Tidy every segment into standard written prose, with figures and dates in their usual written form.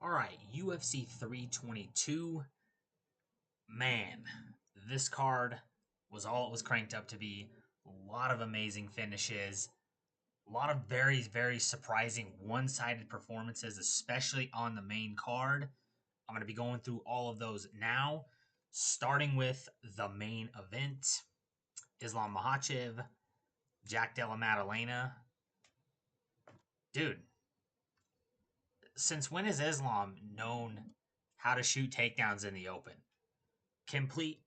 All right, UFC 322. Man, this card was all it was cranked up to be. A lot of amazing finishes, a lot of very, very surprising one sided performances, especially on the main card. I'm going to be going through all of those now, starting with the main event. Islam Makhachev, Jack Della Maddalena. Dude, since when has Islam known how to shoot takedowns in the open? Complete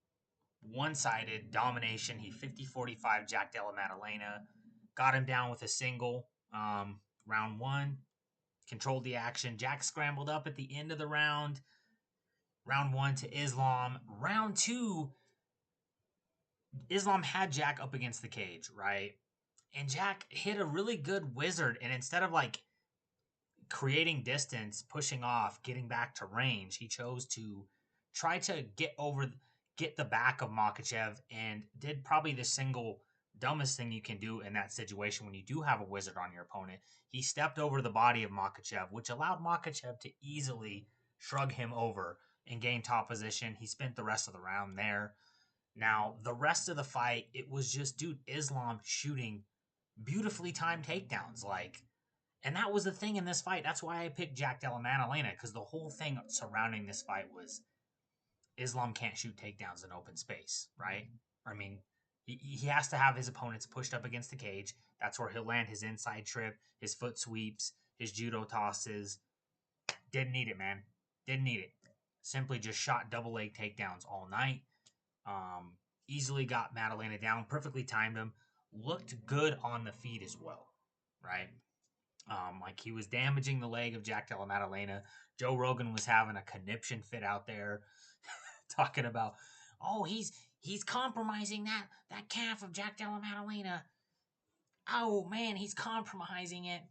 one sided domination. He 50-45 Jack Della Maddalena. Got him down with a single. Round one, controlled the action. Jack scrambled up at the end of the round. Round one to Islam. Round two, Islam had Jack up against the cage, right? And Jack hit a really good wizard. And instead of like creating distance, pushing off, getting back to range, he chose to try to get the back of Makhachev and did probably the single dumbest thing you can do in that situation when you do have a wizard on your opponent. He stepped over the body of Makhachev, which allowed Makhachev to easily shrug him over and gain top position. He spent the rest of the round there. Now, the rest of the fight, it was just, dude, Islam shooting beautifully timed takedowns. And that was the thing in this fight. That's why I picked Jack Della Maddalena, because the whole thing surrounding this fight was Islam can't shoot takedowns in open space, right? I mean, he has to have his opponents pushed up against the cage. That's where he'll land his inside trip, his foot sweeps, his judo tosses. Didn't need it, man. Didn't need it. Simply just shot double leg takedowns all night. Easily got Maddalena down, perfectly timed him. Looked good on the feet as well, right? Like he was damaging the leg of Jack Della Maddalena. Joe Rogan was having a conniption fit out there, talking about, oh, he's compromising that calf of Jack Della Maddalena. Oh man, he's compromising it.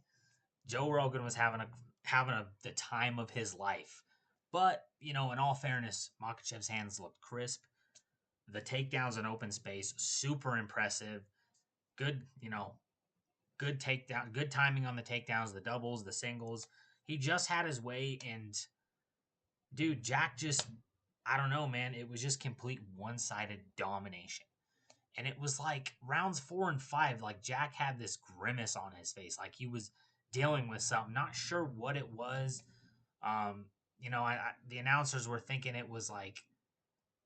Joe Rogan was having the time of his life. But in all fairness, Makhachev's hands looked crisp. The takedowns in open space, super impressive. Good, good takedown, good timing on the takedowns, the doubles, the singles. He just had his way, and dude, Jack just, I don't know, man. It was just complete one sided domination. And it was like rounds 4 and 5, like Jack had this grimace on his face, like he was dealing with something, not sure what it was. The announcers were thinking it was like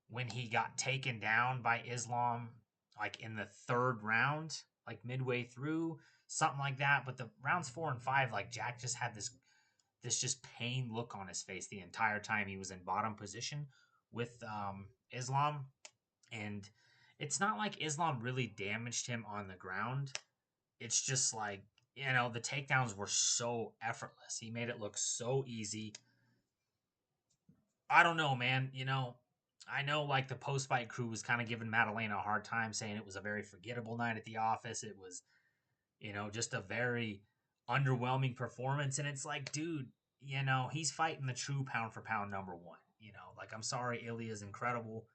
when he got taken down by Islam, like in the third round, like midway through, something like that. But the rounds 4 and 5, like Jack just had this just pain look on his face the entire time he was in bottom position with Islam. And it's not like Islam really damaged him on the ground. It's just like, the takedowns were so effortless. He made it look so easy. I don't know, man. I know like the post fight crew was kind of giving Maddalena a hard time, saying it was a very forgettable night at the office. It was, just a very underwhelming performance. And it's like, dude, he's fighting the true pound for pound number one. Like, I'm sorry, Ilya is incredible.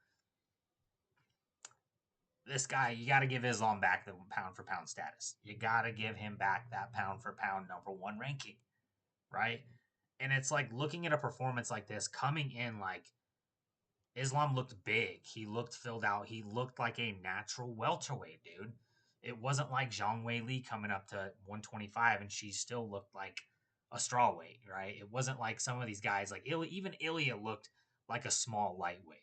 This guy, you got to give Islam back the pound for pound status. You got to give him back that pound for pound number one ranking, right? And it's like looking at a performance like this coming in, like Islam looked big. He looked filled out. He looked like a natural welterweight, dude. It wasn't like Zhang Weili coming up to 125 and she still looked like a strawweight, right? It wasn't like some of these guys, like even Ilya looked like a small lightweight.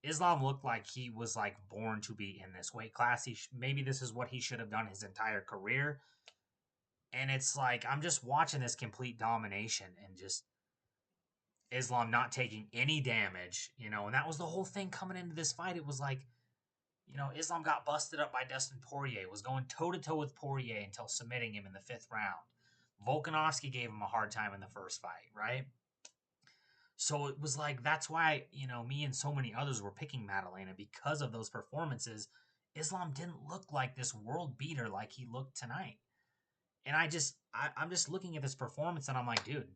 Islam looked like he was like born to be in this weight class. Maybe this is what he should have done his entire career. And it's like I'm just watching this complete domination and just Islam not taking any damage, and that was the whole thing coming into this fight. It was like, Islam got busted up by Dustin Poirier, was going toe to toe with Poirier until submitting him in the 5th round. Volkanovski gave him a hard time in the first fight, right? So it was like, that's why, me and so many others were picking Maddalena because of those performances. Islam didn't look like this world beater like he looked tonight. And I'm just looking at this performance and I'm like, dude,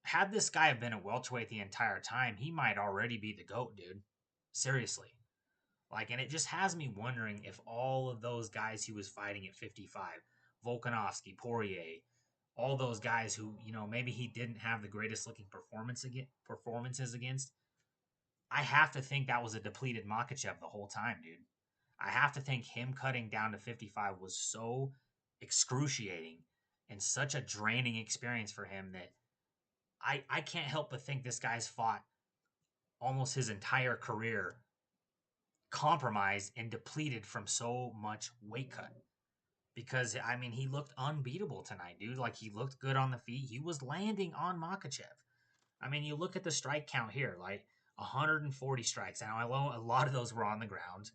had this guy have been a welterweight the entire time, he might already be the GOAT, dude. Seriously. Like, and it just has me wondering if all of those guys he was fighting at 55, Volkanovski, Poirier, all those guys who, maybe he didn't have the greatest looking performances against, I have to think that was a depleted Makhachev the whole time, dude. I have to think him cutting down to 55 was so excruciating and such a draining experience for him that I can't help but think this guy's fought almost his entire career compromised and depleted from so much weight cut. Because, I mean, he looked unbeatable tonight, dude. Like, he looked good on the feet. He was landing on Makhachev. I mean, you look at the strike count here, like 140 strikes. Now, I know a lot of those were on the ground.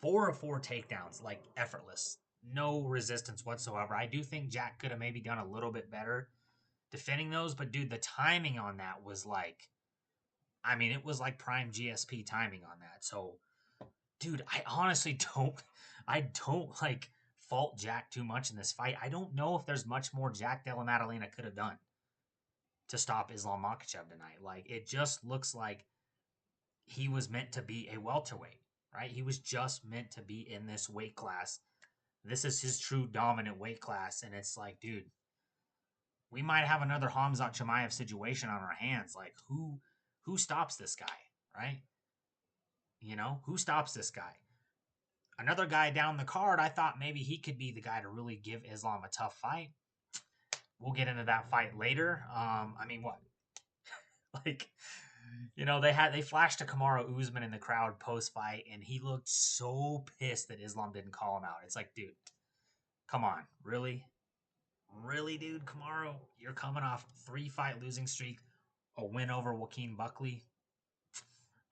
4 of 4 takedowns, like effortless. No resistance whatsoever. I do think Jack could have maybe done a little bit better defending those, but dude, the timing on that was like, I mean, it was like prime GSP timing on that. So, dude, I honestly I don't like fault Jack too much in this fight. I don't know if there's much more Jack Della Maddalena could have done to stop Islam Makhachev tonight. Like, it just looks like he was meant to be a welterweight, right? He was just meant to be in this weight class. This is his true dominant weight class, and it's like, dude, we might have another Hamzat Chimaev situation on our hands. Like, who stops this guy, right? Who stops this guy? Another guy down the card, I thought maybe he could be the guy to really give Islam a tough fight. We'll get into that fight later. I mean, what? Like, they flashed a Kamaru Usman in the crowd post fight, and he looked so pissed that Islam didn't call him out. It's like, dude, come on, really, really, dude, Kamaru, you're coming off 3-fight losing streak, a win over Joaquin Buckley.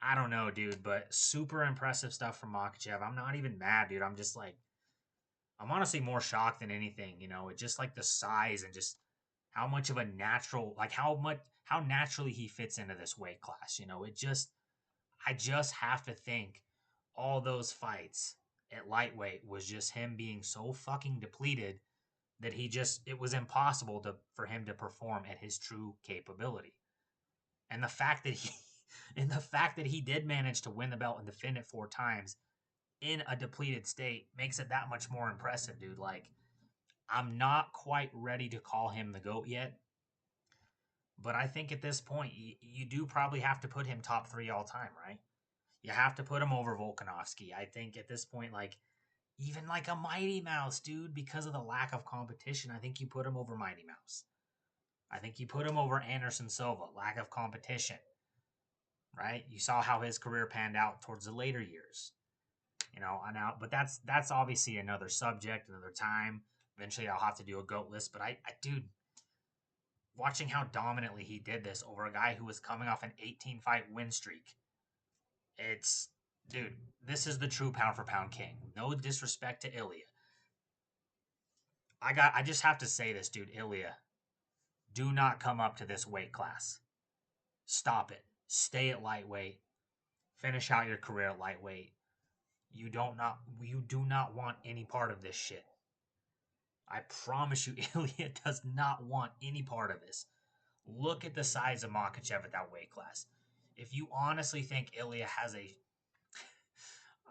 I don't know, dude, but super impressive stuff from Makhachev. I'm not even mad, dude. I'm just like, I'm honestly more shocked than anything. It's just like the size and just how much of a natural, like how naturally he fits into this weight class. I just have to think all those fights at lightweight was just him being so fucking depleted that it was impossible for him to perform at his true capability. And the fact that he, and the fact that he did manage to win the belt and defend it 4 times in a depleted state makes it that much more impressive, dude. Like, I'm not quite ready to call him the GOAT yet, but I think at this point, you do probably have to put him top 3 all time, right? You have to put him over Volkanovski. I think at this point, like, even like a Mighty Mouse, dude, because of the lack of competition, I think you put him over Mighty Mouse. I think you put him over Anderson Silva, lack of competition, right? You saw how his career panned out towards the later years. But that's obviously another subject, another time. Eventually, I'll have to do a GOAT list. But dude, watching how dominantly he did this over a guy who was coming off an 18-fight win streak, it's, dude, this is the true pound for pound king. No disrespect to Ilya. I just have to say this, dude, Ilya, do not come up to this weight class. Stop it. Stay at lightweight. Finish out your career at lightweight. You do not want any part of this shit. I promise you, Ilya does not want any part of this. Look at the size of Makhachev at that weight class. If you honestly think Ilya has a...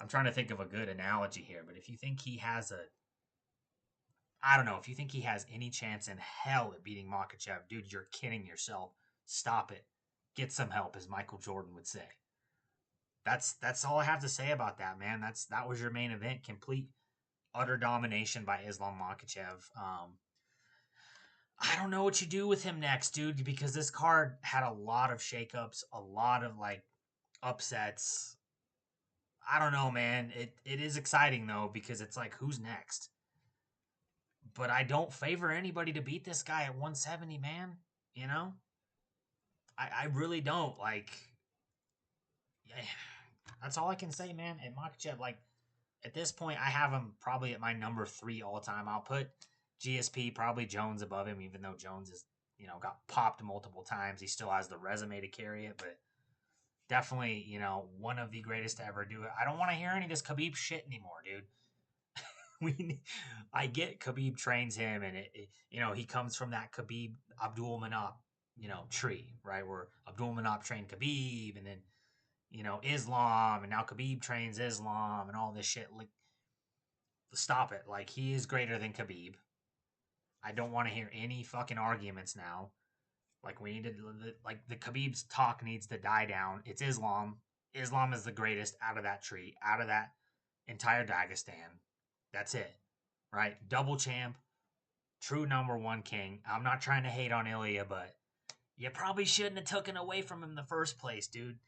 I'm trying to think of a good analogy here, but if you think he has a... I don't know, if you think he has any chance in hell at beating Makhachev, dude, you're kidding yourself. Stop it. Get some help, as Michael Jordan would say. That's all I have to say about that, man. That was your main event. Complete, utter domination by Islam Makhachev. I don't know what you do with him next, dude, because this card had a lot of shakeups, a lot of like upsets. I don't know, man. It is exciting though, because it's like, who's next? But I don't favor anybody to beat this guy at 170, man. You know? I really don't. Like, yeah, that's all I can say, man. And Makhachev, like, at this point, I have him probably at my number 3 all time. I'll put GSP, probably Jones above him, even though Jones is, got popped multiple times. He still has the resume to carry it, but definitely, one of the greatest to ever do it. I don't want to hear any of this Khabib shit anymore, dude. I get Khabib trains him, and he comes from that Khabib Abdul Manap, tree, right? Where Abdul Manap trained Khabib, and then Islam, and now Khabib trains Islam, and all this shit. Like, stop it! Like, he is greater than Khabib. I don't want to hear any fucking arguments now. Like we need to, like the Khabib's talk needs to die down. It's Islam. Islam is the greatest out of that tree, out of that entire Dagestan. That's it, right? Double champ, true number one king. I'm not trying to hate on Ilya, but you probably shouldn't have taken away from him in the first place, dude.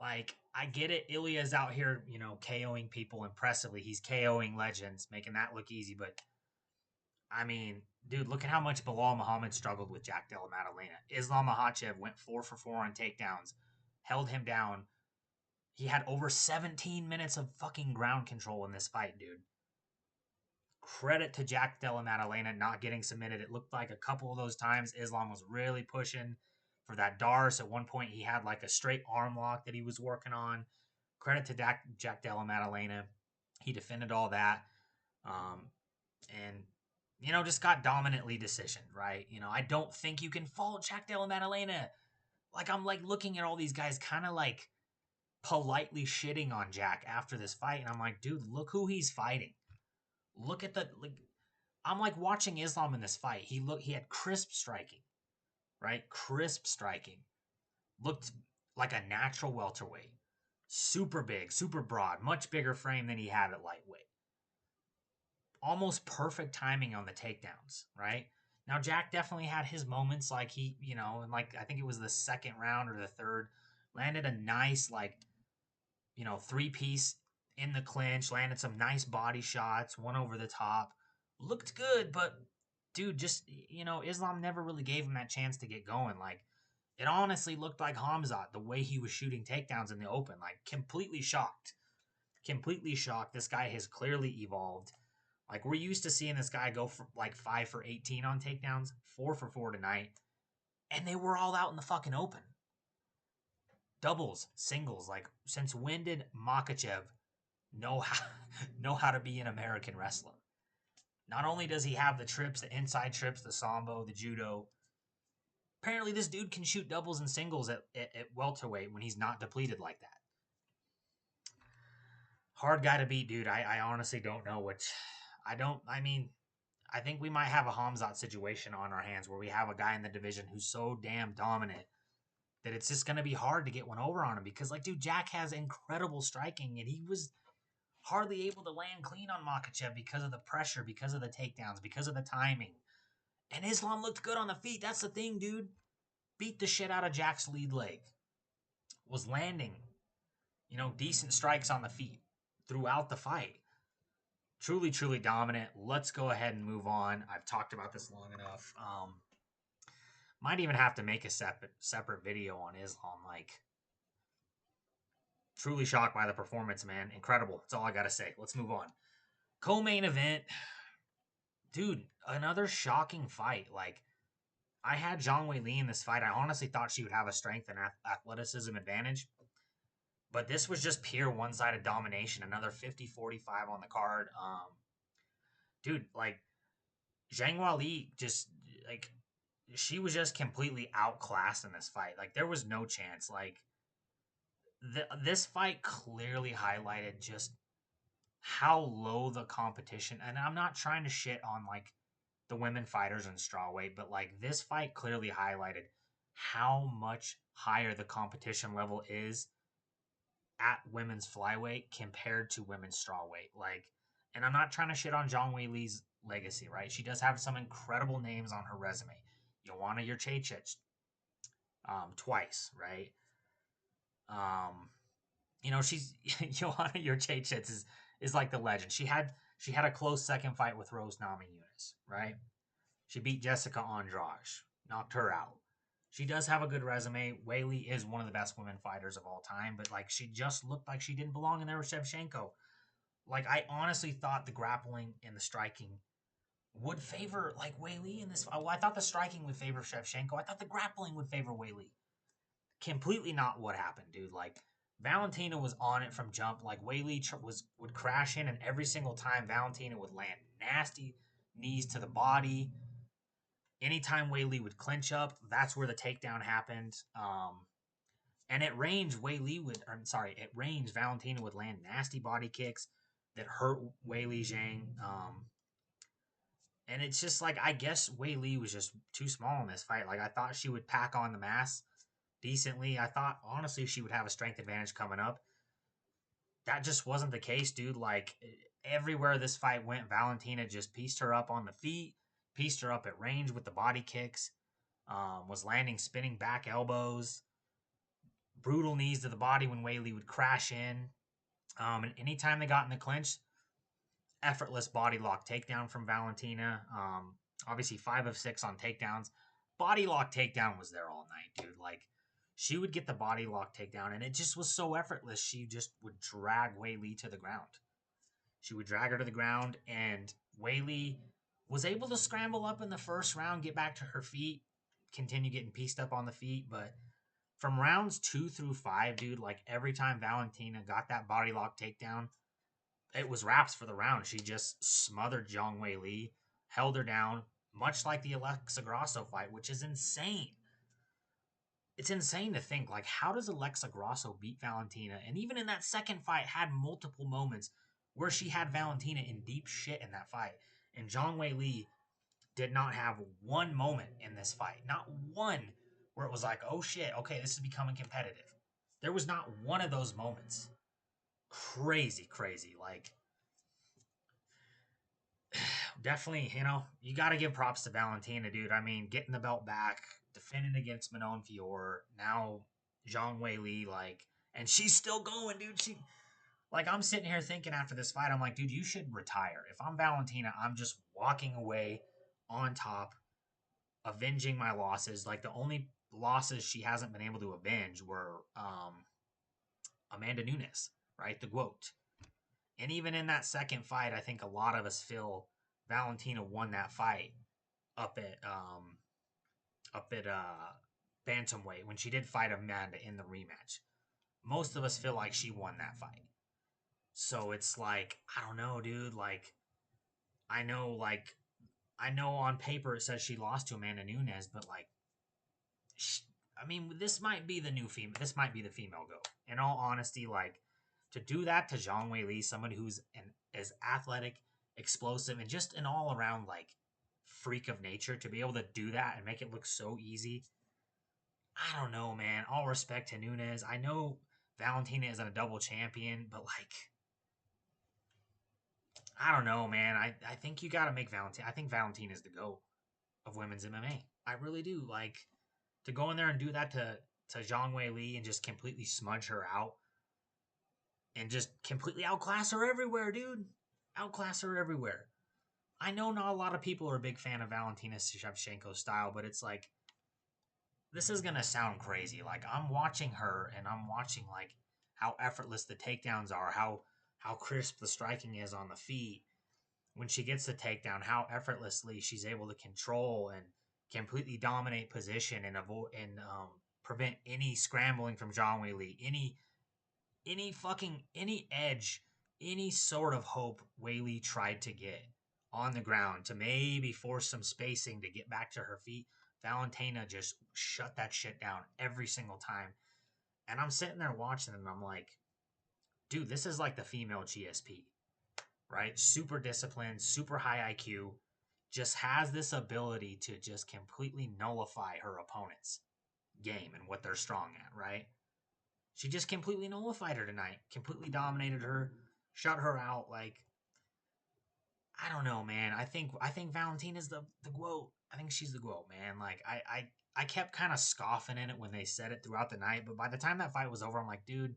Like, I get it. Ilya's out here, KOing people impressively. He's KOing legends, making that look easy. But, I mean, dude, look at how much Bilal Muhammad struggled with Jack Della Maddalena. Islam Makhachev went 4 for 4 on takedowns, held him down. He had over 17 minutes of fucking ground control in this fight, dude. Credit to Jack Della Maddalena not getting submitted. It looked like a couple of those times Islam was really pushing for that Dariush. At one point, he had like a straight arm lock that he was working on. Credit to Jack Della Maddalena. He defended all that. And just got dominantly decisioned, right? I don't think you can fault Jack Della Maddalena. Like, I'm like looking at all these guys kind of like politely shitting on Jack after this fight. And I'm like, dude, look who he's fighting. Look at I'm like watching Islam in this fight. He had crisp striking, right? Crisp striking. Looked like a natural welterweight. Super big, super broad, much bigger frame than he had at lightweight. Almost perfect timing on the takedowns, right? Now Jack definitely had his moments, like he, and like I think it was the second round or the third, landed a nice three-piece in the clinch, landed some nice body shots, one over the top. Looked good, but dude, just Islam never really gave him that chance to get going. Like, it honestly looked like Hamzat the way he was shooting takedowns in the open. Like, completely shocked. Completely shocked. This guy has clearly evolved. Like, we're used to seeing this guy go for like 5 for 18 on takedowns, 4 for 4 tonight, and they were all out in the fucking open. Doubles, singles. Like, since when did Makhachev know how to be an American wrestler? Not only does he have the trips, the inside trips, the sambo, the judo. Apparently, this dude can shoot doubles and singles at welterweight when he's not depleted like that. Hard guy to beat, dude. I honestly don't know which. I think we might have a Hamzat situation on our hands where we have a guy in the division who's so damn dominant that it's just going to be hard to get one over on him because, like, dude, Jack has incredible striking and he was hardly able to land clean on Makhachev because of the pressure, because of the takedowns, because of the timing. And Islam looked good on the feet. That's the thing, dude. Beat the shit out of Jack's lead leg. Was landing, decent strikes on the feet throughout the fight. Truly, truly dominant. Let's go ahead and move on. I've talked about this long enough. Might even have to make a separate video on Islam. Like, truly shocked by the performance, man. Incredible. That's all I got to say. Let's move on. Co-main event. Dude, another shocking fight. Like, I had Zhang Weili in this fight. I honestly thought she would have a strength and athleticism advantage. But this was just pure one-sided domination. Another 50-45 on the card. Dude, like, Zhang Weili just, like, she was just completely outclassed in this fight. Like, there was no chance. Like, this fight clearly highlighted just how low the competition. And I'm not trying to shit on, like, the women fighters in strawweight, but, like, this fight clearly highlighted how much higher the competition level is at women's flyweight compared to women's strawweight. Like, and I'm not trying to shit on Zhang Weili's legacy, right? She does have some incredible names on her resume. Joanna Jędrzejczyk, twice, right? She's Joanna Jędrzejczyk is like the legend. She had a close second fight with Rose Namajunas, right? She beat Jessica Andrade, knocked her out. She does have a good resume. Weili is one of the best women fighters of all time, but like she just looked like she didn't belong in there with Shevchenko. Like I honestly thought the grappling and the striking would favor like Weili in this. Well, I thought the striking would favor Shevchenko. I thought the grappling would favor Weili. Completely not what happened, dude. Like Valentina was on it from jump. Like Weili would crash in, and every single time Valentina would land nasty knees to the body. Anytime Weili would clinch up, that's where the takedown happened. And at range, Valentina would land nasty body kicks that hurt Weili Zhang. And it's just like, I guess Weili was just too small in this fight. Like, I thought she would pack on the mass decently. I thought, honestly, she would have a strength advantage coming up. That just wasn't the case, dude. Like, everywhere this fight went, Valentina just pieced her up on the feet, pieced her up at range with the body kicks, was landing spinning back elbows, brutal knees to the body when Weili would crash in. And anytime they got in the clinch, effortless body lock takedown from Valentina. Obviously 5 of 6 on takedowns. Body lock takedown was there all night, dude. Like, she would get the body lock takedown, and it just was so effortless. She just would drag Weili to the ground. She would drag her to the ground, and Weili was able to scramble up in the first round, get back to her feet, continue getting pieced up on the feet. But from rounds 2 through 5, dude, like every time Valentina got that body lock takedown, it was wraps for the round. She just smothered Zhang Weili, held her down, much like the Alexa Grasso fight, which is insane. It's insane to think, like, how does Alexa Grasso beat Valentina? And even in that second fight, had multiple moments where she had Valentina in deep shit in that fight. And Zhang Weili did not have one moment in this fight. Not one where it was like, oh shit, okay, this is becoming competitive. There was not one of those moments. Crazy, crazy. Like, definitely, you got to give props to Valentina, dude. I mean, getting the belt back, defending against Manon Fior, now Zhang Weili, like, and she's still going, dude. Like, I'm sitting here thinking after this fight, I'm like, dude, you should retire. If I'm Valentina, I'm just walking away on top, avenging my losses. Like, the only losses she hasn't been able to avenge were Amanda Nunes, right? The G.O.A.T. And even in that second fight, I think a lot of us feel Valentina won that fight up at bantamweight when she did fight Amanda in the rematch. Most of us feel like she won that fight. So it's like, I don't know, dude. Like, I know, like, I know on paper it says she lost to Amanda Nunes, but like, I mean, this might be the new female. This might be the female GOAT. In all honesty, like, to do that to Zhang Weili, someone who's as athletic, explosive, and just an all around like freak of nature, to be able to do that and make it look so easy. I don't know, man. All respect to Nunes. I know Valentina isn't a double champion, but like, I don't know, man. I think you got to make Valentina. I think Valentina is the GOAT of women's MMA. I really do. Like, to go in there and do that to Zhang Weili and just completely smudge her out and just completely outclass her everywhere, dude. Outclass her everywhere. I know not a lot of people are a big fan of Valentina Shevchenko's style, but it's like, this is gonna sound crazy. Like, I'm watching her and I'm watching like how effortless the takedowns are, how crisp the striking is on the feet. When she gets the takedown, how effortlessly she's able to control and completely dominate position and avoid and prevent any scrambling from Zhang Weili, any edge, any sort of hope Weili tried to get on the ground to maybe force some spacing to get back to her feet. Valentina just shut that shit down every single time. And I'm sitting there watching and I'm like, dude, this is like the female GSP, right? Super disciplined, super high IQ, just has this ability to just completely nullify her opponent's game and what they're strong at, right? She just completely nullified her tonight, completely dominated her, shut her out. Like, I don't know, man. I think Valentina's the GOAT. I think she's the GOAT, man. Like, I kept kind of scoffing in it when they said it throughout the night, but by the time that fight was over, I'm like, dude,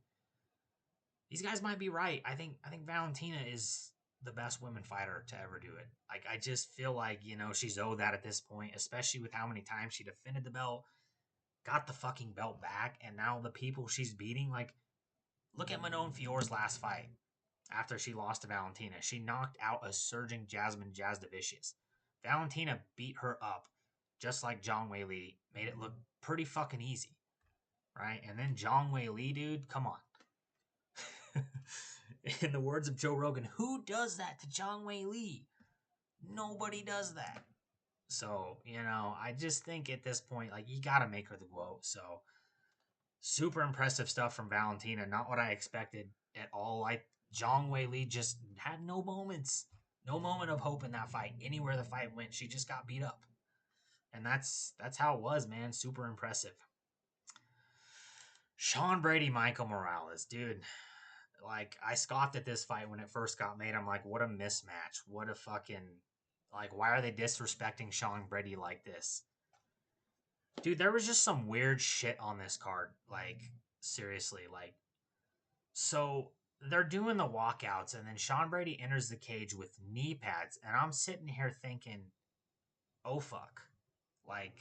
these guys might be right. I think Valentina is the best women fighter to ever do it. Like, I just feel like, she's owed that at this point, especially with how many times she defended the belt, got the fucking belt back, and now the people she's beating, like, look at Manon Fior's last fight after she lost to Valentina. She knocked out a surging Jasmine Jasdavicius. Valentina beat her up just like Zhang Weili, made it look pretty fucking easy, right? And then Zhang Weili, dude, come on. In the words of Joe Rogan, who does that to Zhang Weili? Nobody does that. So, I just think at this point, like, you got to make her the GOAT. So, super impressive stuff from Valentina. Not what I expected at all. Like, Zhang Weili just had no moments. No moment of hope in that fight. Anywhere the fight went, she just got beat up. And that's how it was, man. Super impressive. Sean Brady, Michael Morales, dude. Like, I scoffed at this fight when it first got made. I'm like, what a mismatch. What a fucking, like, why are they disrespecting Sean Brady like this? Dude, there was just some weird shit on this card. Like, seriously, like, so they're doing the walkouts, and then Sean Brady enters the cage with knee pads, and I'm sitting here thinking, oh fuck. Like,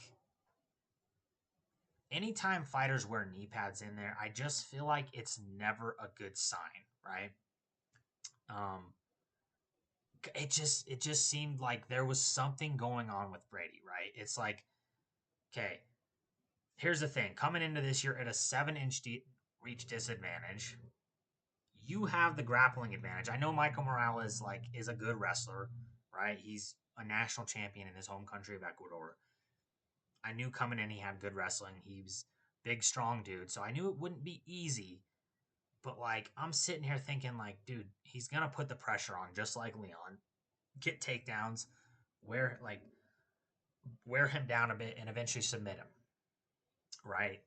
anytime fighters wear knee pads in there, I just feel like it's never a good sign, right? Um, it just seemed like there was something going on with Brady, right? It's like, okay, here's the thing: coming into this year at a 7-inch reach disadvantage, you have the grappling advantage. I know Michael Morales is a good wrestler, right? He's a national champion in his home country of Ecuador. I knew coming in he had good wrestling. He was big, strong dude, so I knew it wouldn't be easy. But like, I'm sitting here thinking, like, dude, he's gonna put the pressure on just like Leon, get takedowns, wear him down a bit, and eventually submit him, right?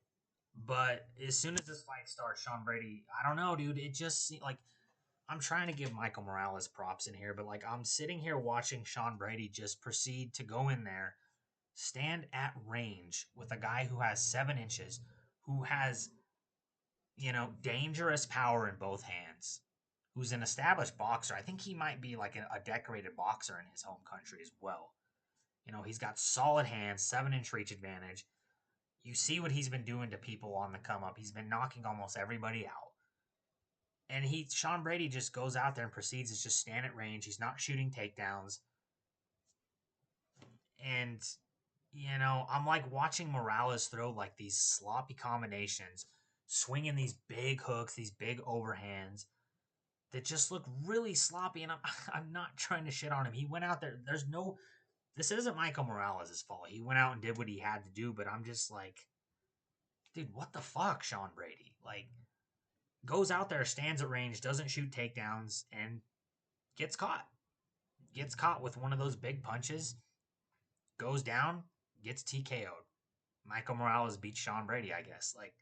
But as soon as this fight starts, Sean Brady, I don't know, dude. It just seemed like I'm trying to give Michael Morales props in here, but like I'm sitting here watching Sean Brady just proceed to go in there, stand at range with a guy who has 7 inches, who has, dangerous power in both hands, who's an established boxer. I think he might be like a decorated boxer in his home country as well. He's got solid hands, 7-inch reach advantage. You see what he's been doing to people on the come up. He's been knocking almost everybody out. And Sean Brady just goes out there and proceeds to just stand at range. He's not shooting takedowns. And, I'm like watching Morales throw like these sloppy combinations, swinging these big hooks, these big overhands that just look really sloppy. And I'm not trying to shit on him. He went out there. This isn't Michael Morales' fault. He went out and did what he had to do, but I'm just like, dude, what the fuck, Sean Brady? Like, goes out there, stands at range, doesn't shoot takedowns, and gets caught. Gets caught with one of those big punches, goes down, gets TKO'd. Michael Morales beats Sean Brady, I guess. Like,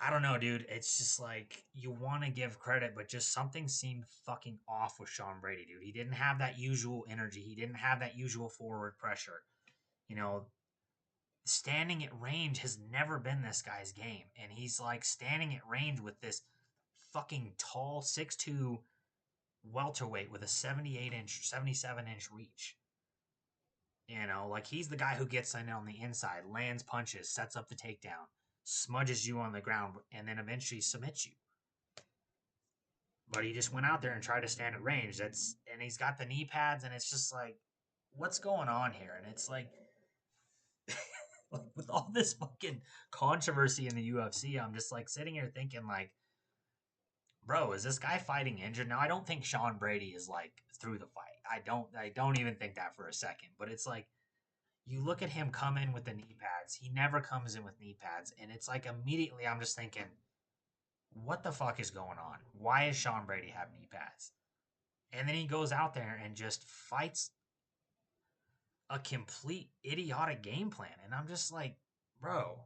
I don't know, dude. It's just like you want to give credit, but just something seemed fucking off with Sean Brady, dude. He didn't have that usual energy. He didn't have that usual forward pressure. You know, standing at range has never been this guy's game. And he's like standing at range with this fucking tall 6'2" welterweight with a 78-inch, 77-inch reach. Like he's the guy who gets in on the inside, lands punches, sets up the takedown, smudges you on the ground, and then eventually submits you. But he just went out there and tried to stand at range. And he's got the knee pads, and it's just like, what's going on here? And it's like, with all this fucking controversy in the UFC, I'm just like sitting here thinking, like, bro, is this guy fighting injured? Now I don't think Sean Brady is like through the fight. I don't even think that for a second. But it's like you look at him come in with the knee pads. He never comes in with knee pads, and it's like immediately I'm just thinking, what the fuck is going on? Why is Sean Brady have knee pads? And then he goes out there and just fights a complete idiotic game plan. And I'm just like, bro,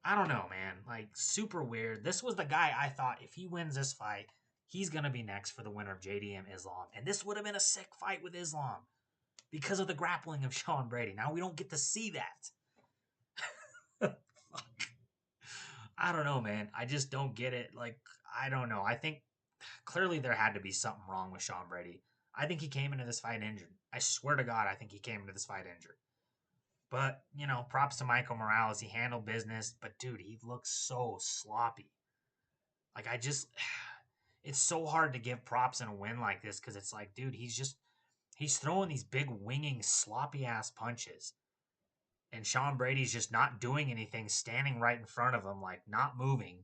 I don't know, man. Like, super weird. This was the guy I thought if he wins this fight, he's going to be next for the winner of JDM Islam. And this would have been a sick fight with Islam because of the grappling of Sean Brady. Now we don't get to see that. Fuck. I don't know, man. I just don't get it. Like, I don't know. I think clearly there had to be something wrong with Sean Brady. I think he came into this fight injured. I swear to God, I think he came into this fight injured. But, props to Michael Morales. He handled business. But, dude, he looks so sloppy. Like, it's so hard to give props in a win like this because it's like, dude, he's throwing these big winging sloppy ass punches. And Sean Brady's just not doing anything, standing right in front of him, like not moving,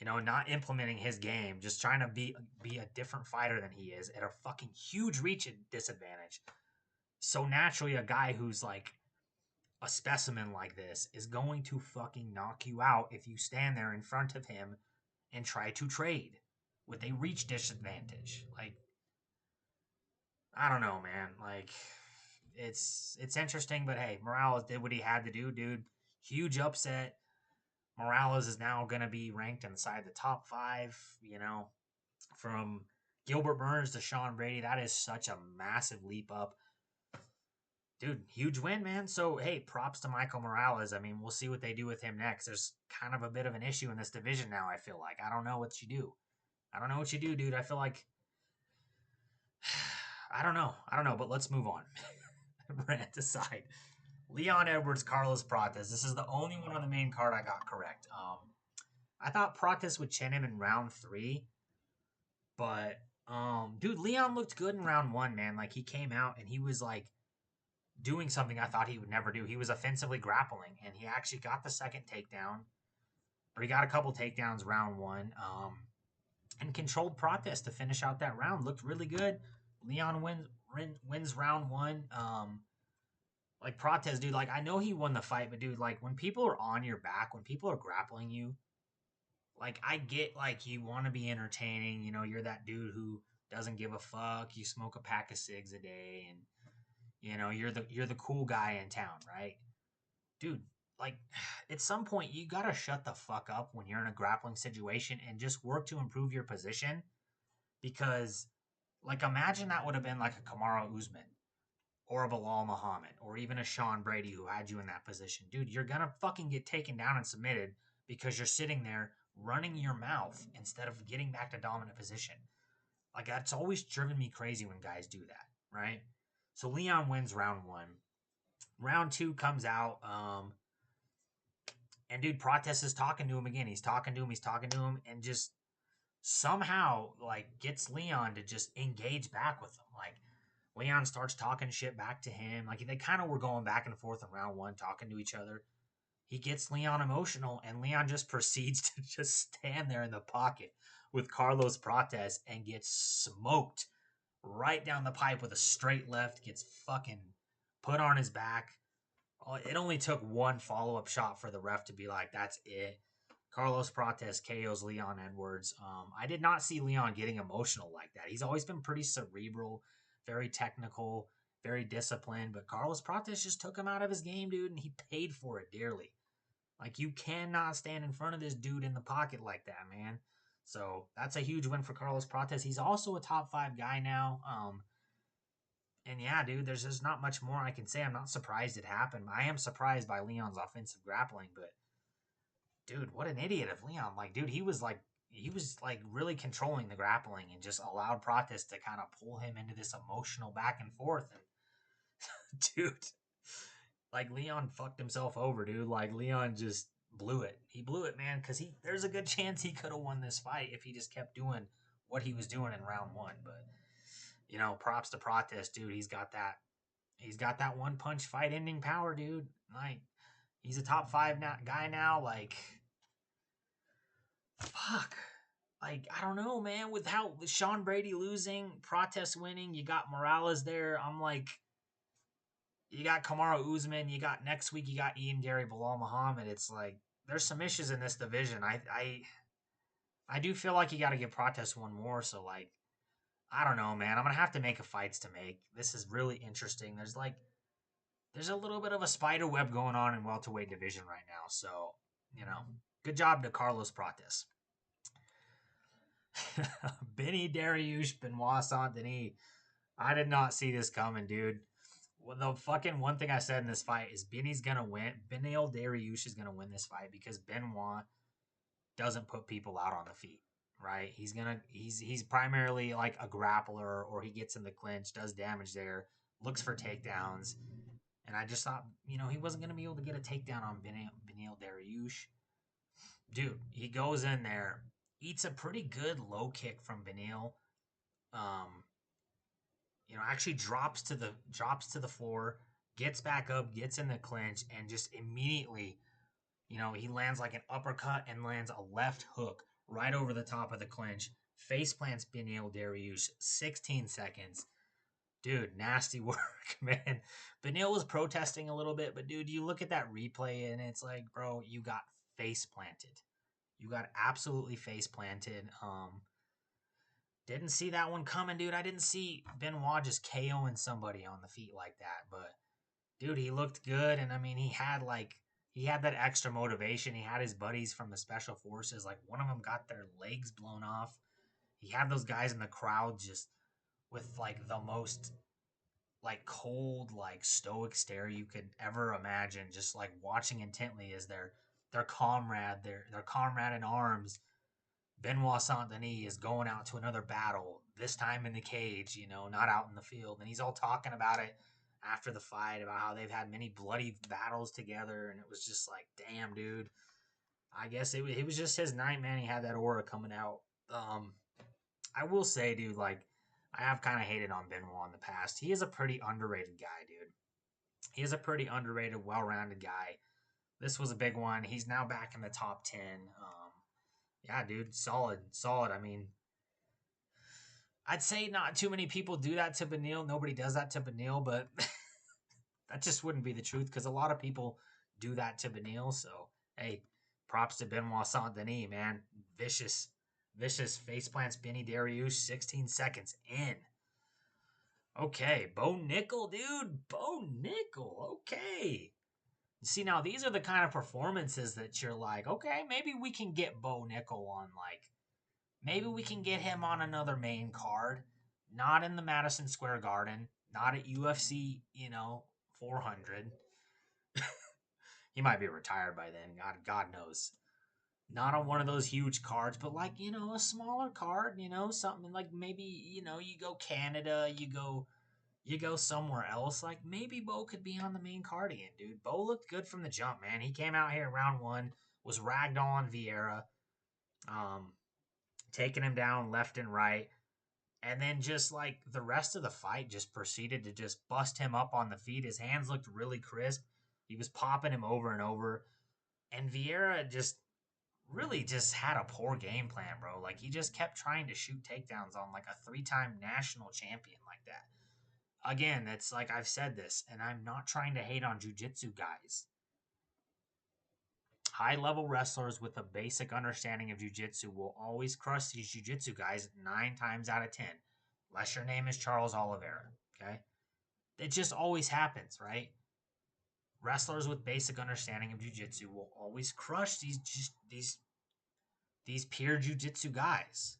not implementing his game, just trying to be a different fighter than he is at a fucking huge reach disadvantage. So naturally, a guy who's like a specimen like this is going to fucking knock you out if you stand there in front of him and try to trade with a reach disadvantage. Like, I don't know, man. Like, it's interesting, but hey, Morales did what he had to do, dude. Huge upset. Morales is now going to be ranked inside the top 5, you know, from Gilbert Burns to Sean Brady. That is such a massive leap up. Dude, huge win, man. So, hey, props to Michael Morales. I mean, we'll see what they do with him next. There's kind of a bit of an issue in this division now, I feel like. I don't know what you do. I don't know what you do, dude. I feel like I don't know. I don't know, but let's move on. Rant aside. Leon Edwards, Carlos Prates. This is the only one on the main card I got correct. I thought Prates would chin him in round 3, but dude, Leon looked good in round 1, man. Like he came out and he was like doing something I thought he would never do. He was offensively grappling, and he actually got the second takedown, or he got a couple takedowns round 1, and controlled Prates to finish out that round. Looked really good. Leon wins round 1. Like Prates, dude, like I know he won the fight, but dude, like when people are on your back, when people are grappling you, like I get like you want to be entertaining, you know, you're that dude who doesn't give a fuck, you smoke a pack of cigs a day, and you know, you're the cool guy in town, right? Dude, like at some point you gotta shut the fuck up when you're in a grappling situation and just work to improve your position because like imagine that would have been like a Kamaru Usman or a Bilal Muhammad or even a Sean Brady who had you in that position. Dude, you're gonna fucking get taken down and submitted because you're sitting there running your mouth instead of getting back to dominant position. Like that's always driven me crazy when guys do that, right? So Leon wins round 1. Round 2 comes out, and dude, Prates is talking to him again. He's talking to him, and just somehow like gets Leon to just engage back with him. Like Leon starts talking shit back to him. Like they kind of were going back and forth in round 1, talking to each other. He gets Leon emotional, and Leon just proceeds to just stand there in the pocket with Carlos Prates and gets smoked right down the pipe with a straight left, gets fucking put on his back. It only took one follow-up shot for the ref to be like, that's it. Carlos Prates KOs Leon Edwards. I did not see Leon getting emotional like that. He's always been pretty cerebral, very technical, very disciplined, but Carlos Prates just took him out of his game, dude, and he paid for it dearly. Like, you cannot stand in front of this dude in the pocket like that, man. So that's a huge win for Carlos Prates. He's also a top 5 guy now. And yeah, dude, there's just not much more I can say. I'm not surprised it happened. I am surprised by Leon's offensive grappling, but dude, what an idiot of Leon. Like, dude, he was like really controlling the grappling and just allowed Prates to kind of pull him into this emotional back and forth. And dude, like Leon fucked himself over, dude. Like Leon just blew it. He blew it, man, because there's a good chance he could have won this fight if he just kept doing what he was doing in round 1. But you know, props to Prates, dude. He's got that one punch fight ending power, dude. Like he's a top 5 guy now. Like fuck. Like I don't know, man. With Sean Brady losing, Prates winning, you got Morales there. I'm like, you got Kamaru Usman. You got next week. You got Ian Gary, Bilal Muhammad. It's like there's some issues in this division. I do feel like you got to give Prates one more. So like, I don't know, man. I'm gonna have to make a fights to make. This is really interesting. There's a little bit of a spider web going on in welterweight division right now. So you know, good job to Carlos Prates. Benny Dariush, Benoit Saint Denis. I did not see this coming, dude. Well, the fucking one thing I said in this fight is Benny's gonna win. Beneil Dariush is gonna win this fight because Benoit doesn't put people out on the feet, right? He's primarily like a grappler, or he gets in the clinch, does damage there, looks for takedowns, and I just thought, you know, he wasn't gonna be able to get a takedown on Beneil Dariush. Dude, he goes in there, eats a pretty good low kick from Beneil. Um, you know, actually drops to the floor, gets back up, gets in the clinch, and just immediately, you know, he lands like an uppercut and lands a left hook right over the top of the clinch. Face plants Beneil Dariush, 16 seconds. Dude, nasty work, man. Beneil was protesting a little bit, but dude, you look at that replay and it's like, bro, you got face planted. You got absolutely face planted. Didn't see that one coming, dude. I didn't see Benoit just KOing somebody on the feet like that. But dude, he looked good, and I mean, he had that extra motivation. He had his buddies from the special forces. Like one of them got their legs blown off. He had those guys in the crowd just with like the most like cold, like stoic stare you could ever imagine, just like watching intently as their comrade, their comrade in arms, Benoit Saint Denis, is going out to another battle, this time in the cage, not out in the field. And he's all talking about it after the fight, about how they've had many bloody battles together. And it was just like, damn, dude. I guess it was just his night, man. He had that aura coming out. I will say, dude, like, I have kind of hated on Benoit in the past. He is a pretty underrated guy, dude. He is a pretty underrated, well rounded guy. This was a big one. He's now back in the top 10. Yeah, dude, solid, solid. I mean, I'd say not too many people do that to Beneil. Nobody does that to Beneil, but that just wouldn't be the truth because a lot of people do that to Beneil. So, hey, props to Benoit Saint Denis, man. Vicious, vicious face plants Benny Dariush, 16 seconds in. Okay, Bo Nickal, dude. Bo Nickal. Okay. See, now these are the kind of performances that you're like, okay, maybe we can get Bo Nickal on, like, maybe we can get him on another main card, not in the Madison Square Garden, not at UFC, 400. He might be retired by then. God knows. Not on one of those huge cards, but like, a smaller card, something like maybe, you go Canada, you go somewhere else. Like maybe Bo could be on the main card again, dude. Bo looked good from the jump, man. He came out here round one, was ragged on Vieira, um, taking him down left and right. And then just like the rest of the fight just proceeded to just bust him up on the feet. His hands looked really crisp. He was popping him over and over. And Vieira just really just had a poor game plan, bro. Like he just kept trying to shoot takedowns on like a 3-time national champion like that. Again, it's like I've said this, and I'm not trying to hate on jiu-jitsu guys. High-level wrestlers with a basic understanding of jiu-jitsu will always crush these jiu-jitsu guys 9 times out of 10. Unless your name is Charles Oliveira, okay? It just always happens, right? Wrestlers with basic understanding of jiu-jitsu will always crush these pure jiu-jitsu guys.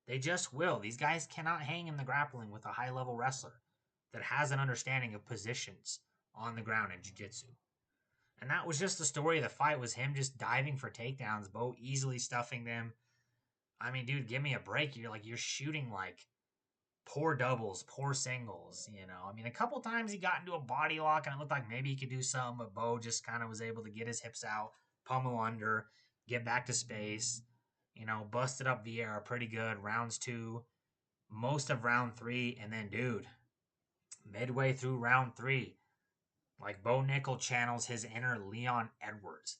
They just will. These guys cannot hang in the grappling with a high-level wrestler that has an understanding of positions on the ground in jiu-jitsu. And that was just the story of the fight, was him just diving for takedowns, Bo easily stuffing them. I mean, dude, give me a break. You're shooting like poor doubles, poor singles. I mean, a couple times he got into a body lock and it looked like maybe he could do something, but Bo just kind of was able to get his hips out, pummel under, get back to space, busted up Vieira pretty good. Rounds 2, most of round 3, and then, dude, midway through round 3, like Bo Nickal channels his inner Leon Edwards.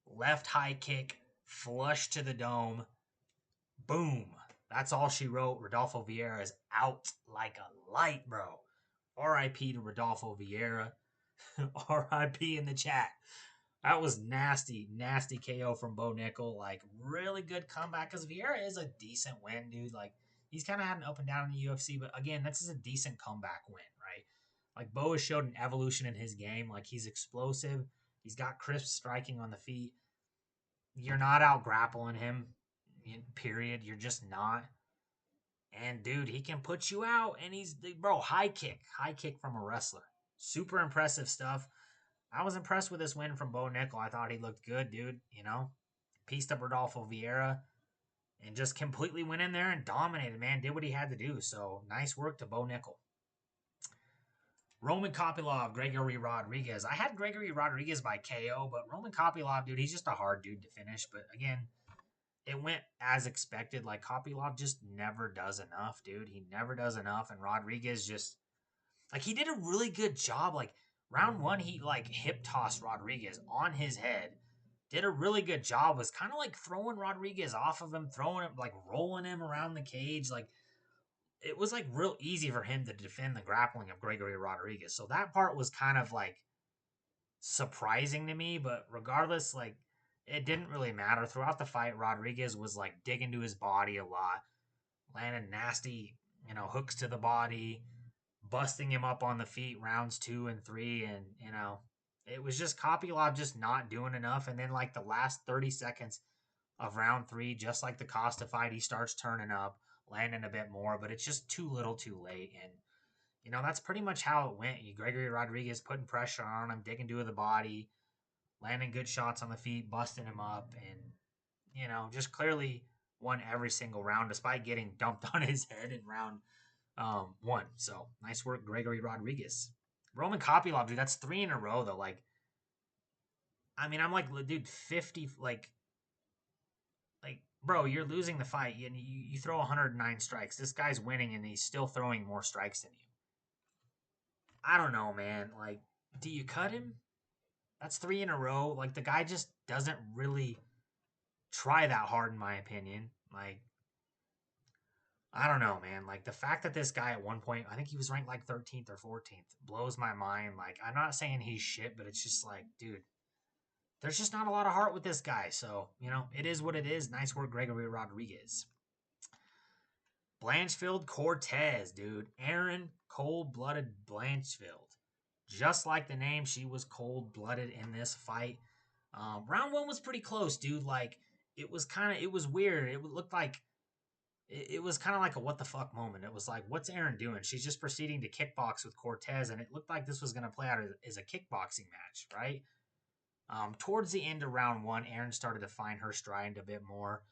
Left high kick, flush to the dome, boom. That's all she wrote. Rodolfo Vieira is out like a light, bro. R.I.P. to Rodolfo Vieira. R.I.P. in the chat. That was nasty, nasty KO from Bo Nickal. Like, really good comeback because Vieira is a decent win, dude. Like, he's kind of had an up and down in the UFC, but again, this is a decent comeback win, right? Like, Bo has showed an evolution in his game. Like, he's explosive. He's got crisp striking on the feet. You're not out grappling him, period. You're just not. And, dude, he can put you out. And bro, high kick from a wrestler. Super impressive stuff. I was impressed with this win from Bo Nickal. I thought he looked good, dude. Pieced up Rodolfo Vieira and just completely went in there and dominated, man. Did what he had to do. So, nice work to Bo Nickal. Roman Kopylov, Gregory Rodrigues. I had Gregory Rodrigues by KO, but Roman Kopylov, dude, he's just a hard dude to finish. But again, it went as expected. Like, Kopylov just never does enough, dude. He never does enough. And Rodrigues just, like, he did a really good job. Like, round 1, he, like, hip tossed Rodrigues on his head. Did a really good job. Was kind of like throwing Rodrigues off of him, throwing him, like, rolling him around the cage. Like, it was like real easy for him to defend the grappling of Gregory Rodrigues. So that part was kind of like surprising to me, but regardless, like it didn't really matter. Throughout the fight, Rodrigues was like digging to his body a lot. landing nasty, hooks to the body, busting him up on the feet rounds 2 and 3. And, it was just Kopylov just not doing enough. And then, like, the last 30 seconds of round 3, just like the Costa fight, he starts turning up, landing a bit more, but it's just too little too late. And, that's pretty much how it went. Gregory Rodrigues putting pressure on him, digging to the body, landing good shots on the feet, busting him up, and, just clearly won every single round despite getting dumped on his head in round 1. So nice work, Gregory Rodrigues. Roman Kopylov, dude, that's 3 in a row, though. Like, I mean, I'm like, dude, 50, bro, you're losing the fight, and you throw 109 strikes. This guy's winning, and he's still throwing more strikes than you. I don't know, man. Like, do you cut him? That's 3 in a row. Like, the guy just doesn't really try that hard, in my opinion. Like, I don't know, man. Like, the fact that this guy at one point, I think he was ranked like 13th or 14th, blows my mind. Like, I'm not saying he's shit, but it's just like, dude, there's just not a lot of heart with this guy. So, it is what it is. Nice work, Gregory Rodrigues. Blanchfield Cortez, dude. Erin, cold-blooded Blanchfield. Just like the name, she was cold-blooded in this fight. Round 1 was pretty close, dude. Like, it was weird. It looked like, it was kind of like a what the fuck moment. It was like, what's Erin doing? She's just proceeding to kickbox with Cortez, and it looked like this was going to play out as a kickboxing match, right? Towards the end of round 1, Erin started to find her stride a bit more.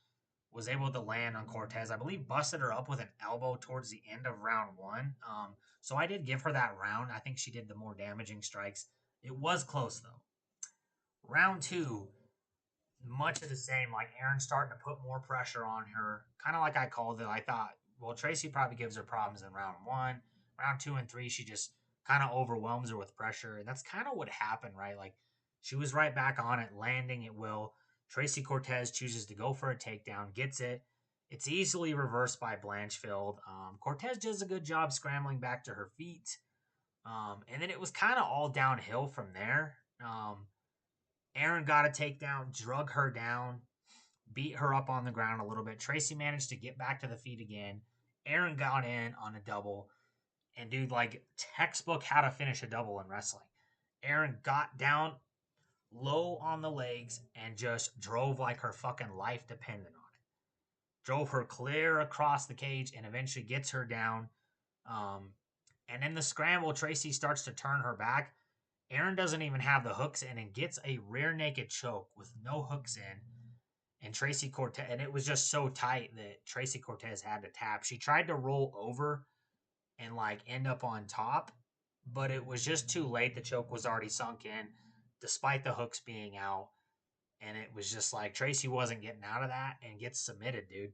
Was able to land on Cortez. I believe busted her up with an elbow towards the end of round 1. So I did give her that round. I think she did the more damaging strikes. It was close, though. Round 2, much of the same. Like, Erin starting to put more pressure on her. Kind of like I called it. I thought, well, Tracy probably gives her problems in round 1. Round 2 and 3, she just kind of overwhelms her with pressure. And that's kind of what happened, right? Like, she was right back on it, landing at will. Tracy Cortez chooses to go for a takedown, gets it. It's easily reversed by Blanchfield. Cortez does a good job scrambling back to her feet. And then it was kind of all downhill from there. Erin got a takedown, drug her down, beat her up on the ground a little bit. Tracy managed to get back to the feet again. Erin got in on a double. And, dude, like, textbook how to finish a double in wrestling. Erin got down low on the legs and just drove like her fucking life depended on it. Drove her clear across the cage and eventually gets her down. And in the scramble, Tracy starts to turn her back. Erin doesn't even have the hooks in and gets a rear naked choke with no hooks in. And Tracy Cortez, and it was just so tight that Tracy Cortez had to tap. She tried to roll over and like end up on top, but it was just too late. The choke was already sunk in, despite the hooks being out. And it was just like Tracy wasn't getting out of that and gets submitted, dude.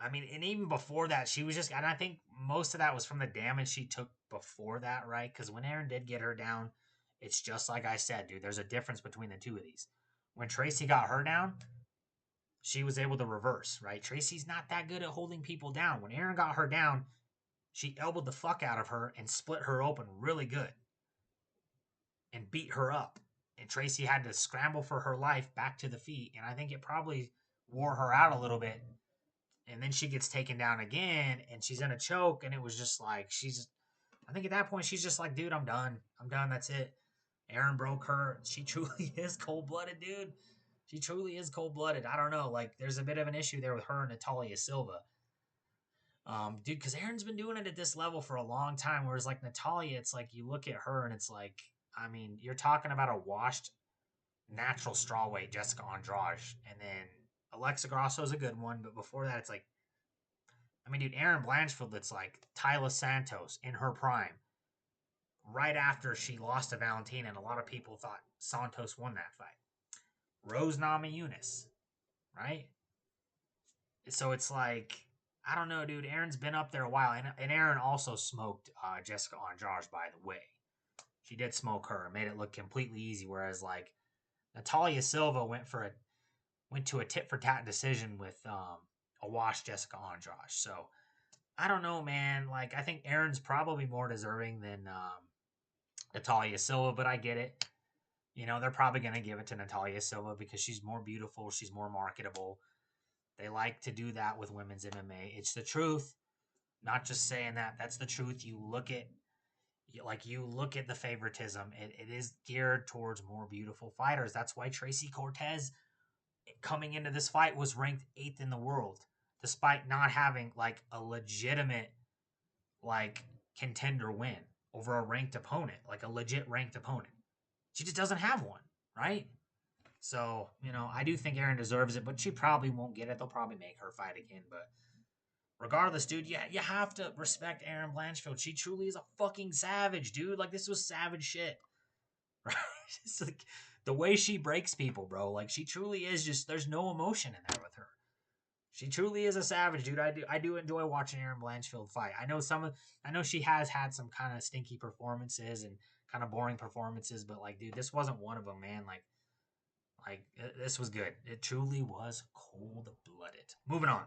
I mean, and even before that, she was just, and I think most of that was from the damage she took before that, right? Because when Erin did get her down, it's just like I said, dude, there's a difference between the two of these. When Tracy got her down, she was able to reverse, right? Tracy's not that good at holding people down. When Erin got her down, she elbowed the fuck out of her and split her open really good and beat her up. And Tracy had to scramble for her life back to the feet. And I think it probably wore her out a little bit. And then she gets taken down again and she's in a choke. And it was just like, I think at that point, she's just like, dude, I'm done. I'm done. That's it. Erin broke her. She truly is cold-blooded, dude. She truly is cold-blooded. I don't know. Like, there's a bit of an issue there with her and Natalia Silva. Dude, because Erin's been doing it at this level for a long time. Whereas, like, Natalia, it's like you look at her and it's like, I mean, you're talking about a washed natural strawweight Jessica Andrade. And then Alexa Grasso's a good one. But before that, it's like, I mean, dude, Erin Blanchfield, it's like Tyla Santos in her prime. Right after she lost to Valentina, and a lot of people thought Santos won that fight. Rose Namajunas, right? So it's like, I don't know, dude. Erin's been up there a while, and Erin also smoked Jessica Andrade, by the way. She did smoke her and made it look completely easy, whereas like Natalia Silva went to a tit for tat decision with a wash Jessica Andrade. So I don't know, man. Like, I think Erin's probably more deserving than Natalia Silva, but I get it. They're probably going to give it to Natalia Silva because she's more beautiful, she's more marketable. They like to do that with women's MMA. It's the truth. Not just saying that. That's the truth. You look at the favoritism. It is geared towards more beautiful fighters. That's why Tracy Cortez coming into this fight was ranked 8th in the world, despite not having like a legitimate like contender win over a ranked opponent, like a legit ranked opponent. She just doesn't have one, right? So, I do think Erin deserves it, but she probably won't get it. They'll probably make her fight again. But regardless, dude, you have to respect Erin Blanchfield. She truly is a fucking savage, dude. Like, this was savage shit. Right? It's like the way she breaks people, bro. Like, she truly is just, there's no emotion in there with her. She truly is a savage, dude. I do enjoy watching Erin Blanchfield fight. I know she has had some kind of stinky performances and kind of boring performances, but like, dude, this wasn't one of them, man. Like this was good. It truly was cold blooded. Moving on,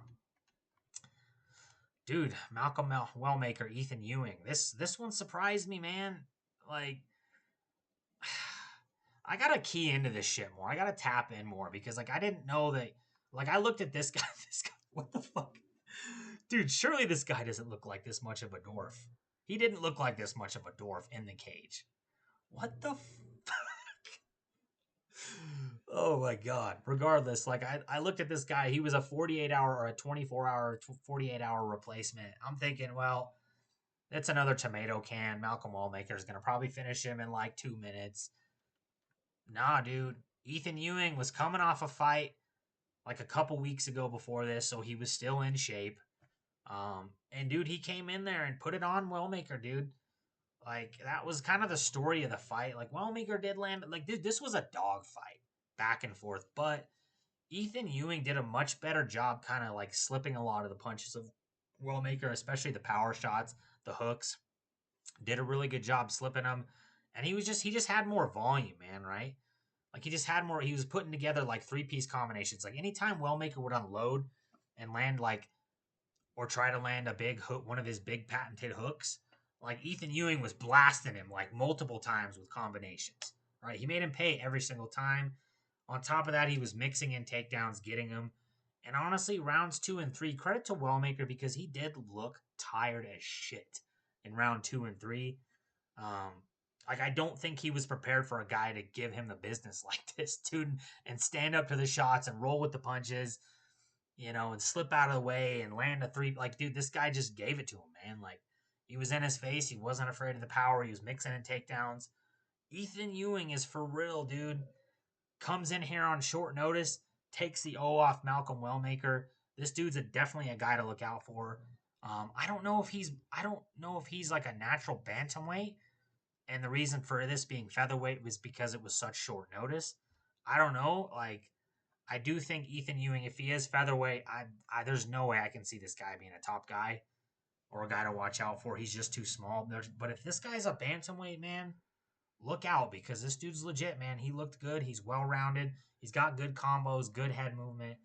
dude. Malcolm Wellmaker, Ethyn Ewing. This one surprised me, man. Like, I gotta key into this shit more. I gotta tap in more because like I didn't know that. Like I looked at this guy. This guy. What the fuck, dude? Surely this guy doesn't look like this much of a dwarf. He didn't look like this much of a dwarf in the cage. What the Oh my god. Regardless, like I looked at this guy, he was a 48-hour or a 24-hour, 48-hour replacement. I'm thinking, well, it's another tomato can. Malcolm Wellmaker is going to probably finish him in like 2 minutes. Nah, dude. Ethyn Ewing was coming off a fight like a couple weeks ago before this, so he was still in shape. And dude, he came in there and put it on Wellmaker, dude. Like that was kind of the story of the fight. Like Wellmaker did land like this was a dog fight back and forth, but Ethyn Ewing did a much better job kind of like slipping a lot of the punches of Wellmaker, especially the power shots, the hooks. Did a really good job slipping them. And he just had more volume, man, right? Like he just had more, he was putting together like 3-piece combinations. Like anytime Wellmaker would unload and land like or try to land a big hook, one of his big patented hooks, like Ethyn Ewing was blasting him like multiple times with combinations, right? He made him pay every single time. On top of that, he was mixing in takedowns, getting them. And honestly, rounds 2 and 3, credit to Wellmaker because he did look tired as shit in round 2 and 3. Um, like I don't think he was prepared for a guy to give him the business like this, dude, and stand up to the shots and roll with the punches, and slip out of the way and land a 3. Like, dude, this guy just gave it to him, man. Like, he was in his face. He wasn't afraid of the power. He was mixing in takedowns. Ethyn Ewing is for real, dude. Comes in here on short notice, takes the O off Malcolm Wellmaker. This dude's definitely a guy to look out for. I don't know if he's like a natural bantamweight, and the reason for this being featherweight was because it was such short notice. I don't know. Like, I do think Ethyn Ewing, if he is featherweight, there's no way I can see this guy being a top guy or a guy to watch out for. He's just too small. But if this guy's a bantamweight, man, look out because this dude's legit, man. He looked good. He's well-rounded. He's got good combos, good head movement.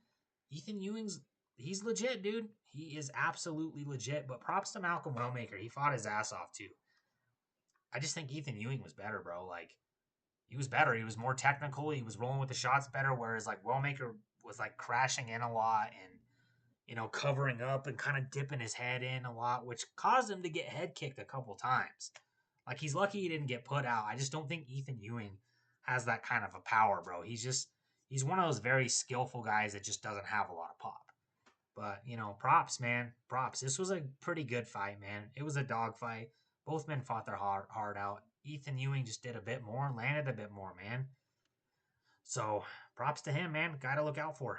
Ethyn Ewing's, he's legit, dude. He is absolutely legit. But props to Malcolm Wellmaker. He fought his ass off, too. I just think Ethyn Ewing was better, bro. Like, he was better. He was more technical. He was rolling with the shots better, whereas, like, Wellmaker was, like, crashing in a lot and, covering up and kind of dipping his head in a lot, which caused him to get head kicked a couple times. Like, he's lucky he didn't get put out. I just don't think Ethyn Ewing has that kind of a power, bro. He's one of those very skillful guys that just doesn't have a lot of pop. But, props, man. Props. This was a pretty good fight, man. It was a dog fight. Both men fought their heart out. Ethyn Ewing just did a bit more, landed a bit more, man. So, props to him, man. Guy to look out for.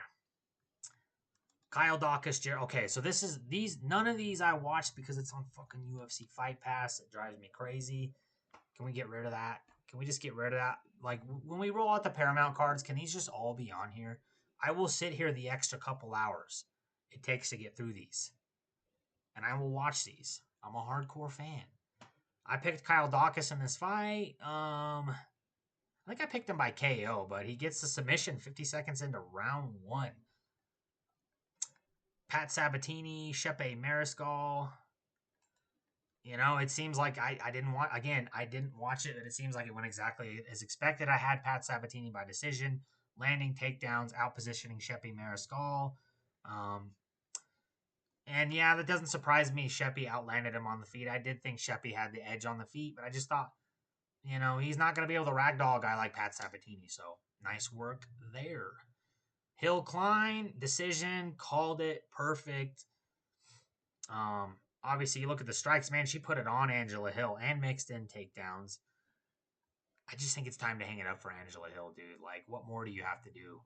Kyle Dawkins, okay, so none of these I watched because it's on fucking UFC Fight Pass. It drives me crazy. Can we get rid of that? Can we just get rid of that? Like, when we roll out the Paramount cards, can these just all be on here? I will sit here the extra couple hours it takes to get through these. And I will watch these. I'm a hardcore fan. I picked Kyle Dawkins in this fight. I think I picked him by KO, but he gets the submission 50 seconds into round 1. Pat Sabatini, Shepe Mariscal. It seems like I didn't watch it, but it seems like it went exactly as expected. I had Pat Sabatini by decision, landing takedowns, out positioning Shepe Mariscal. And yeah, that doesn't surprise me. Sheppy outlanded him on the feet. I did think Sheppy had the edge on the feet, but I just thought, he's not going to be able to ragdoll a guy like Pat Sabatini. So nice work there. Hill Klein, decision, called it, perfect. Obviously, you look at the strikes, man, she put it on Angela Hill and mixed in takedowns. I just think it's time to hang it up for Angela Hill, dude. Like, what more do you have to do?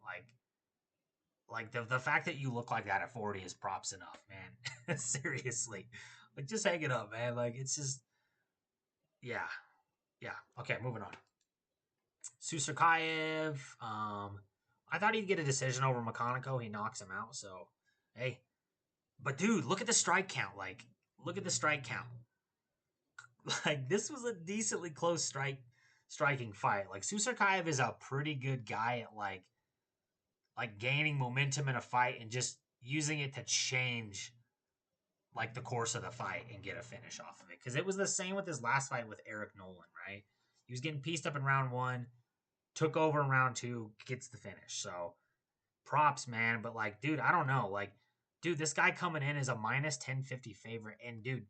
Like the fact that you look like that at 40 is props enough, man. Seriously. Like, just hang it up, man. Like, it's just, yeah. Yeah. Okay, moving on. Susarkayev. I thought he'd get a decision over Makhachev. He knocks him out, so, hey. But, dude, look at the strike count. Like, look at the strike count. Like, this was a decently close striking fight. Like, Susarkayev is a pretty good guy at, like gaining momentum in a fight and just using it to change like the course of the fight and get a finish off of it. Because it was the same with his last fight with Eric Nolan, right? He was getting pieced up in round 1, took over in round 2, gets the finish. So props, man. But like, dude, I don't know. Like, dude, this guy coming in is a minus 1050 favorite. And dude,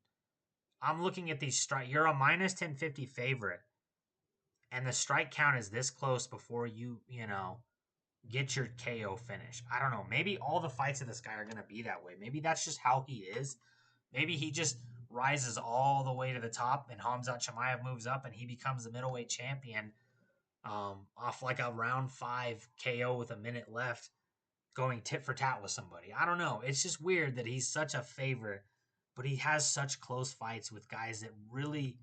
I'm looking at these strike. You're a minus 1050 favorite. And the strike count is this close before you get your KO finish. I don't know. Maybe all the fights of this guy are going to be that way. Maybe that's just how he is. Maybe he just rises all the way to the top and Khamzat Chimaev moves up and he becomes the middleweight champion off like a round 5 KO with a minute left going tit for tat with somebody. I don't know. It's just weird that he's such a favorite, but he has such close fights with guys that really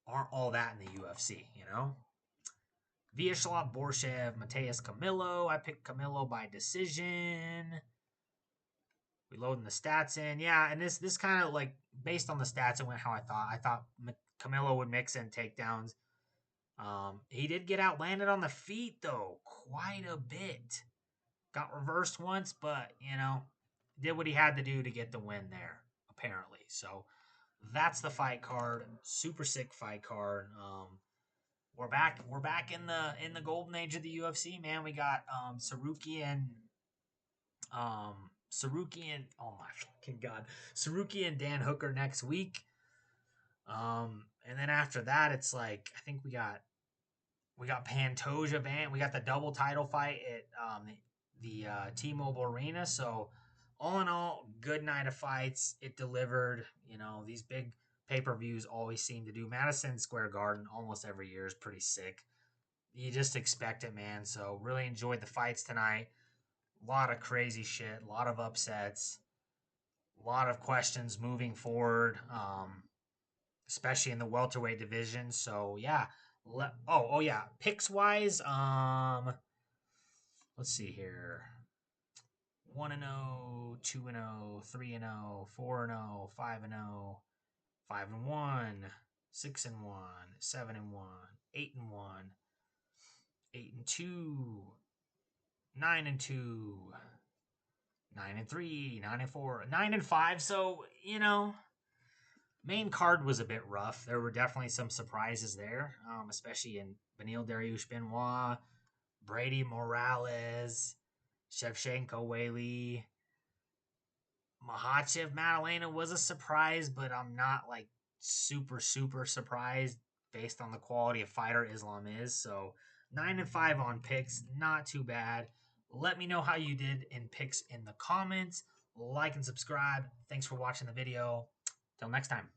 aren't all that in the UFC, Vyacheslav Borshev, Mateus Camilo. I picked Camilo by decision. We loading the stats in. Yeah, and this kind of like based on the stats, it went how I thought. I thought Camilo would mix in takedowns. He did get outlanded on the feet though, quite a bit. Got reversed once, but did what he had to do to get the win there, apparently. So that's the fight card. Super sick fight card. We're back. We're back in the golden age of the UFC, man. We got Saruki and oh my fucking god, Saruki and Dan Hooker next week. And then after that, it's like I think we got Pantoja Van. We got the double title fight at the T-Mobile Arena. So all in all, good night of fights. It delivered. These big pay-per-views always seem to do. Madison Square Garden almost every year is pretty sick. You just expect it, man. So really enjoyed the fights tonight. A lot of crazy shit, a lot of upsets, a lot of questions moving forward, especially in the welterweight division. So yeah. Oh yeah. Picks wise, let's see here. 1-0, 2-0, 3-0, 4-0, 5-0, 5-1, 6-1, 7-1, 8-1, 8-2, 9-2, 9-3, 9-4, 9-5. So, main card was a bit rough. There were definitely some surprises there, especially in Beneil Dariush Benoit, Brady Morales, Shevchenko Weili. Makhachev Maddalena was a surprise, but I'm not like super surprised based on the quality of fighter Islam is. So 9-5 on picks, not too bad. Let me know how you did in picks in the comments. Like and subscribe. Thanks for watching the video. Till next time.